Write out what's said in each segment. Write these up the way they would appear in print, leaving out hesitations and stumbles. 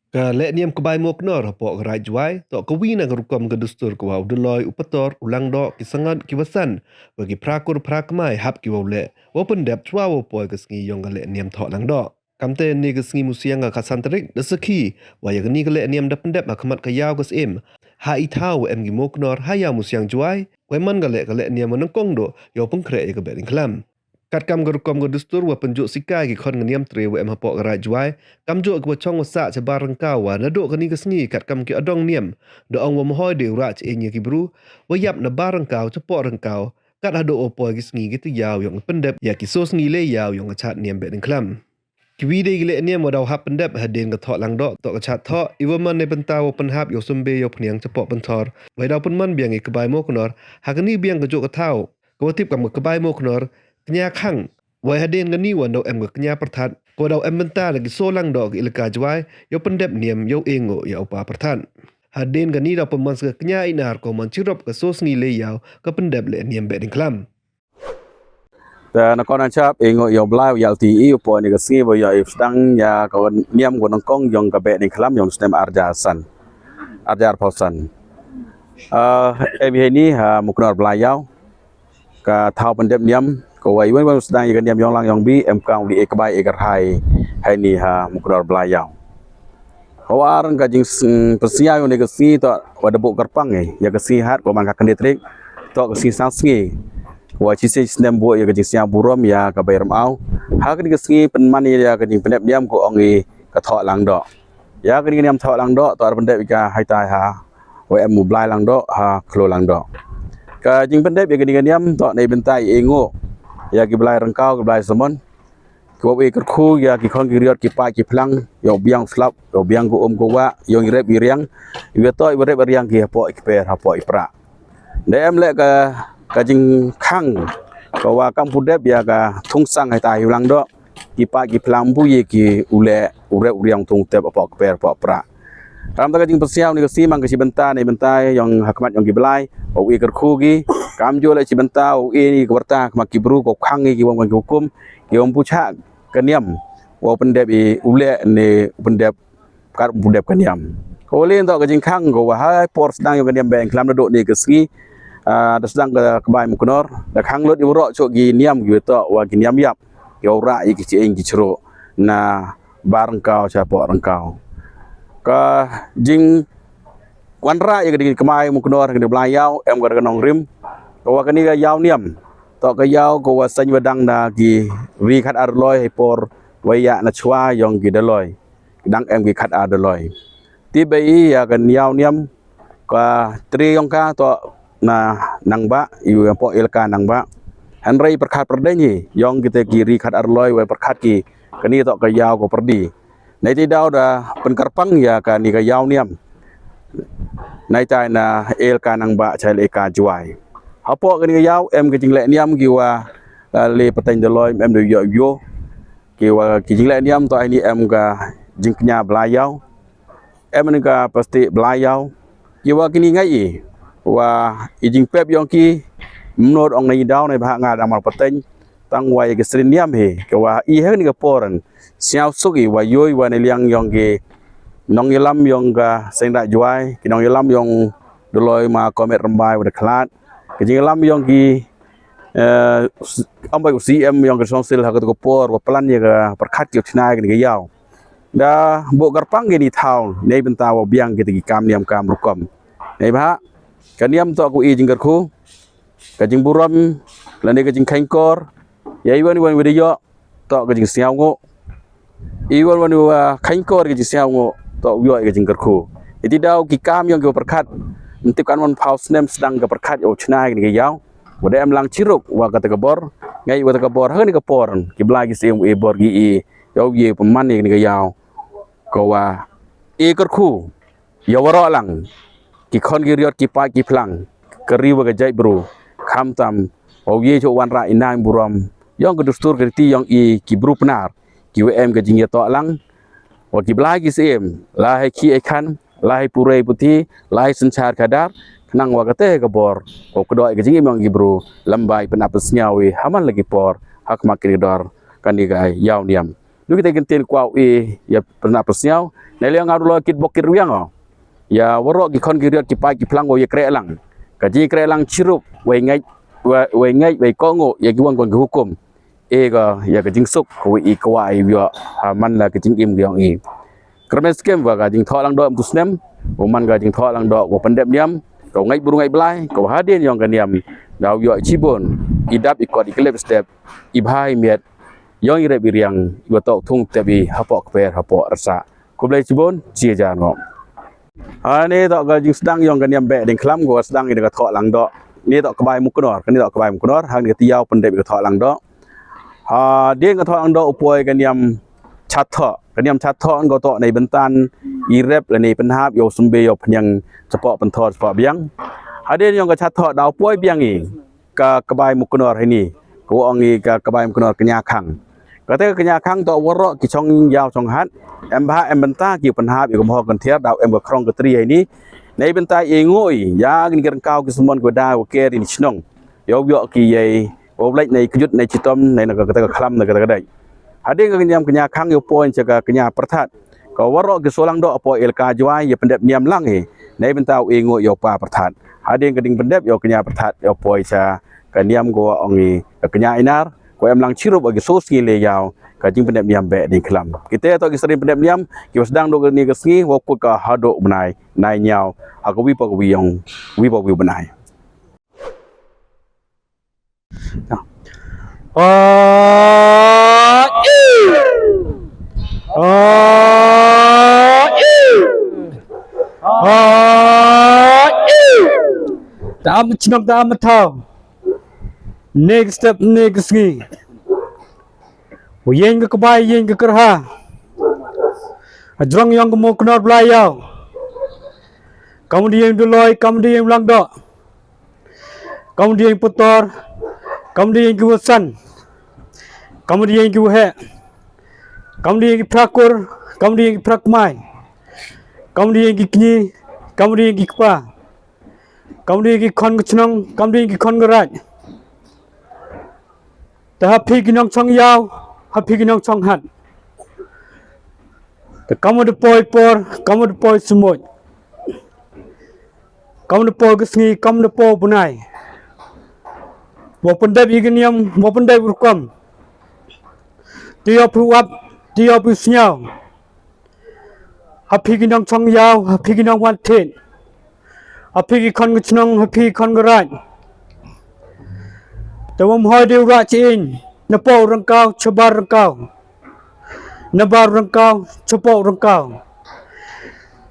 Ka niam kebai mo knor pok rai juai to kawi na rukom ke dustur ko wau deloi upator ulang do ki sangat ki wasan bagi prakur prakmai hap ki wau le wo pendep chwa wo poi ke sngi yong ke niam tho lang do kamte ni ke sngi musiang ka santrik de seki wa ya ni ke niam da pendep akmat ka yaw ke sim ha i thau em gi mo knor ha ya musiang juai we man ke le niam mon kong do yo pengkre ke be klam kat kam gerukom ke dustur wa penjuk sikai ki khon ngeniam tre wa em hapok rai juai kam jo ke chong sa che barang ka wa na do kani ke sngi kat kam ki adong niam do ong wa mohoi de ra che nya ki bru wa yap na barang ka che po rang ka kat ado opo ki sngi ki ti yaw yong pendep ya ki so sngi le yaw yong chat niam be ding klam ki wi de le niam wa daw hap pendep ha den ka tho lang do to ka chat tho i wa man ne pentaw pen hap yo sumbe yo phniang che po pen thor wa daw pen man biang ki bai mo knor ha kani biang ka jo ka thau ko tip kam ka bai mo knor nya khang wa ha den ngani wa no em ka nya perthat ko daw em benta lagi solang dog ilka jwai yo pendep niam yo engo ya upa perthan hadin gani da pemans ke knya inar ko mancirop ke sos ngi le yaw ke pendep le niam be ding klam ta na kon chap engo yo bla ya ti i po ni ga si bo ya ifdang ya ko niam ko nong kong yong ka be ni klam yong stem arja san arjar phosan em he ni ha muknor bla yaw ka thau pendep niam ko wai wen wen sedang ya niam yong lang yong bi em kang di ek bai ek hai ni ha muknor bla yaw Kawaran ka jing persia yo ni ka si to wa debu kerpang ya ka si hat ko man ka kendetrik to ka si sang sngi wa chi se snem bo ya ka jing sia burom ya ka bayram au ha ka ni ka sngi pen man ya ka jing pendep diam ko ongi ka tho lang do ya ka ni niam tho lang do to pendep ka hai tai ha wa em mu blai lang do ha klo lang do ka jing pendep ya ka ni niam to nei bentai engo ya ki blai rangkau ki blai samon ko we ker khu ya ki khon ki riot ki pa ki phlang yo biang slap yo biang ko ko wa yo rep riang we to rep riang ki po ki per ha po ipra de em le ka jing khang ko wa kam pu dep ya ka thung sang hai tai lang do ki pa ki phlang bu ye ki ule urep riang thung tep po ki per po pra ram ta ka jing persiaw ni ka si mang ka si benta ni benta yang hakmat yang ki belai o we ker khu ki kam jo le si benta o e ni ko warta ma ki bru ko khang ki wong ki hukum ki om pu cha kaniam wa pendep i ule ne pendep kar pendep kaniam ko le to ka jing khang ko wa hai por sedang yo kaniam beng klam do ni ke ski da sedang ke bai muknor da khang lot i ro cho gi niam gi to wa gi niam yap yo ra i ki eng gi chro na barang kau cha po rang kau ka jing wan ra i ke mai muknor ke bla yaw em ga nong rim ko wa kani ga yaw niam to ka yaw ko wa san wadang na gi ri khat ar loi hay por waya na chwa yong gi daloi dang em gi khat ar daloi ti bei ya kan yaw niam ka tri yong ka to na nang ba yu po il ka nang ba han rei perkhat perde ni yong gi te gi ri khat ar loi wa perkhat ki kani to ka yaw ko perdi nei ti daw da pen karpang ya ka ni ka yaw niam nei tai na el ka nang ba chai le ka juai hapo cái yaw em cái chính lệ niam kêu le pateng de loy em được yo kêu cái chính lệ niam to anh em ka jing nya bla yaw em ni ka pasti bla yaw kêu cái ni ngai wa jing pep yong ki mnod ong nei daw nei ba nga amal pateng tang wa cái srin niam he kêu i he ni ka poran siao sugi wa yoi wa nei liang yong ki nong yelam yong ka seng da juai ki nong yelam yong de loy ma komet rambai wa de klat cái gì làm yong ki ông bay của CM yong cái song sil ha ko por wa plan ye ka perkhat ki thnai cái yaw da bo garpang ni thau nei benta wa biang ki ti kam niam kam rukom nei ba ka niam to ku i jing gar khu ka jing buram la ne ka jing khain kor ye wan wan wi yo to ka jing siao ngo i wan wan khain kor ki jing siao ngo to yo ka jing gar khu ti daw ki kam yong ki perkhat nanti kan wan paus nem sedang ke perkat yo chnai ni yaw wada em lang chiruk wa ka bor ngai wa ka bor ha ni ka por ki bla gi sem e bor gi e yo ye peman ni yaw ko wa e kar khu yo waro lang ki khon gi riot ki pa ki phlang ka ri wa ka jai bro kham tam o ye cho wan ra inang buram yong ka dustur ka ti yong e ki bru pnar ki wa em ka jing ya to lang wa ki bla gi sem la hai ki e khan lai pure puti lai senchar kadar nang wakate ke bor ko kedoi ke jingi mang gibru lambai penapes nyawi haman lagi por hak makin dor kan digai yaw niam lu kita gentin kuau ya pernah persiau nai liang ngaru lo kit bokir riang ya warok ki kon ki riat ki pai ki plang ya krelang kaji krelang cirup wei ngai wei kongo ya ki wang kon hukum ga ya ka jingsuk ko ko ai yo man la ka jing im giang kermes kem wa ka jing tho lang do muslim man ka jing tho lang do ko pendep niam ko ngai buru ngai blai ko hadin yang ka niam dau yo cibon idap ikot iklep step ibhai miet yang ire biriang iba tok thung tebi hapok per hapok rasa ko blai cibon cia jan ngom ni tok ga jing sedang yang kan be ding klam go sedang ni ga thok lang do ni tok kebai mukunor kan ni tok kebai mukunor hang ni tiau pendep ga thok lang do dia ga thok lang do upoi kan yam chat thok kan yam chat thok go tok nei bentan irep le ni penhap yo sumbe yo phnyang sepok penthor sepok biang hadin yang ga chat thok dau poi biang ni ka kebai mukunor ni ko ongi ka kebai mukunor kenya khang kata kenya khang to warok ki chong yao chong hat em ba em benta ki penhap yo mo kan thiar dau em ga krong ka tri ni nei benta e ngoi ya ni kan kau ki sumon ko da ko ke ni chnong yo yo ki ye o blek nei kyut nei chitom nei na ka kata khlam na kata dai hade ka nyam kenya khang yo poin cha kenya perthat ko warok ki solang do apo elka jwai ye pendep niam lang nei benta e ngoi yo pa perthat hade ka ding pendep yo kenya perthat yo poi cha ka niam go ongi kenya inar ko em lang chirup bagi sos ngi le yaw ka jing pendep niam be ding klam kita to ki sering pendep niam ki sedang do ni ka sngi wo ku ka hado benai nai nyaw ha ko wi po wi yong wi po wi benai Tam chinok tam thao next step next ngi yen ka bai yen ka kerha ajrong yang mo knor blayao kemudian duloi kemudian lang do kemudian putor kemudian kiwasan kemudian kiwhe kemudian prakur kemudian prakmai kemudian kini kemudian kpa kemudian kon kchnong kemudian kon garaj ta happy kinong chong yao happy kinong chong hat ta kamu de poi por kamu de poi sumoj kamu de poi gsngi kamu de poi bunai wo pendep igniam wo pendep rukom tio pruap tio pusnyao happy kinong chong yao happy kinong wan ten happy kon kchnong happy kon garaj tawam hoi deu ra chin na po rang cao chabar rang cao na bar rang cao chapo rang cao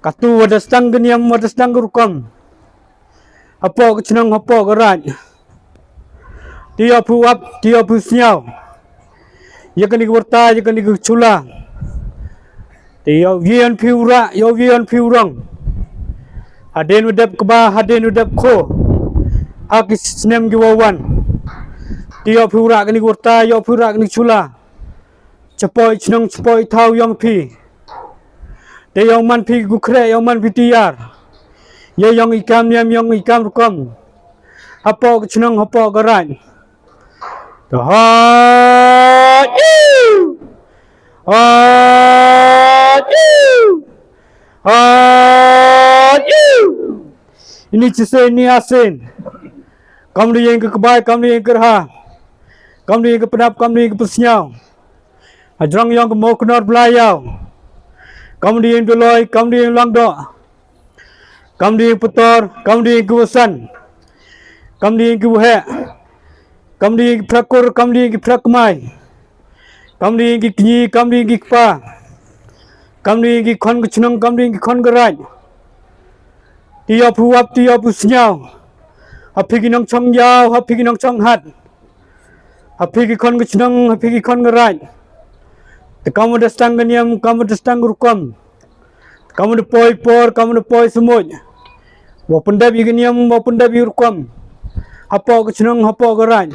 katu wada stang gniam wada stang rukam apo kchnang apo garaj dia pu ap dia pu snyao ya kan warta ya kan chula dia wian piura yo wian piurang haden udap keba haden udap kho akis snem giwawan dia pura kini warta yo pura kini chula cepoi chnong cepoi thau yong pi de yong man pi gukre yong man pi tiar ye yong ikam yam yong ikam rukom hapo chnong hapo garaj to ha ini cise ni asin kamu yang ke kebai kamu yang kerha kamu yang ke pedap kamu yang ke pesnyau ajrang yang ke mau kenor belayau kamu yang doloi kamu yang langdo kamu yang putor kamu yang ke wasan kamu yang ke buhe kamu yang ke prakur kamu yang ke prakmai kamu yang ke kinyi kamu yang ke kpa kamu yang ke kon kchnong kamu yang ke kon garaj dia puap dia pusnyau happy kinong chong yao happy kinong chong hat happy ki kon kchnong happy ki kon garaj te kamu de stang gniam kamu de stang rukom kamu de poi por kamu de poi sumoj wo pendap igniam wo pendap rukom hapo kchnong hapo garaj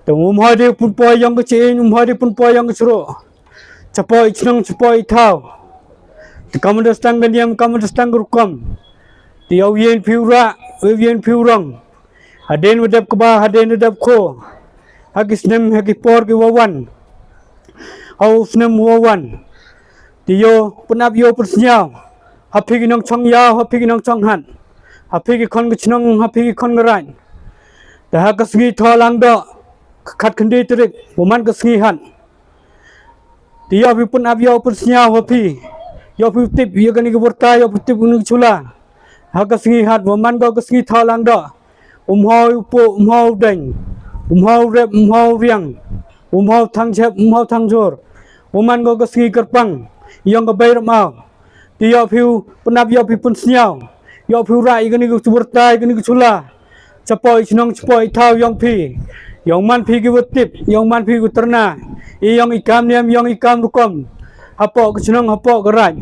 te hoi de pun poi yang kchin hoi de pun poi yang kchro chapoi chnong chapoi thau te kamu de stang gniam kamu de stang rukom dia wien piura wien piurang haden udap keba haden udap kho hagis nem hagi por ki wawan hau snem wan tiyo penap yo persnyau hapi ginong chong yao hapi ginong chong han hapi gi kon gchnong hapi gi kon ngaran dah kasgi tholang do khat khandi trik woman kasgi han tiyo pi penap yo persnyau hapi yo pi tip yo gani geburta yo pi tip gunung chula ha kasgi hat woman go kasgi tholang do hau pu hau deng hau rep hau riang hau thang chep hau thang jor woman go kasgi kerpang yang ke bayar mau tiyo piu penap yo pi pun senyau yo piu rai gani gu bertai gani gu chula cepoi chnong cepoi thau yang pi yang man pi gu tip yang man pi gu terna yang ikam niam yang ikam rukom hapo gu chnong hapo gu rai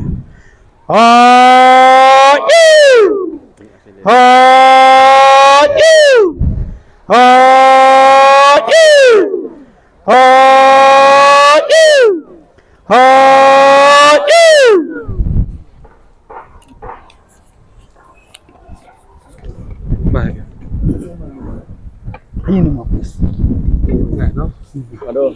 ha ha ha Baik. ini mau Nggak, no? Aduh.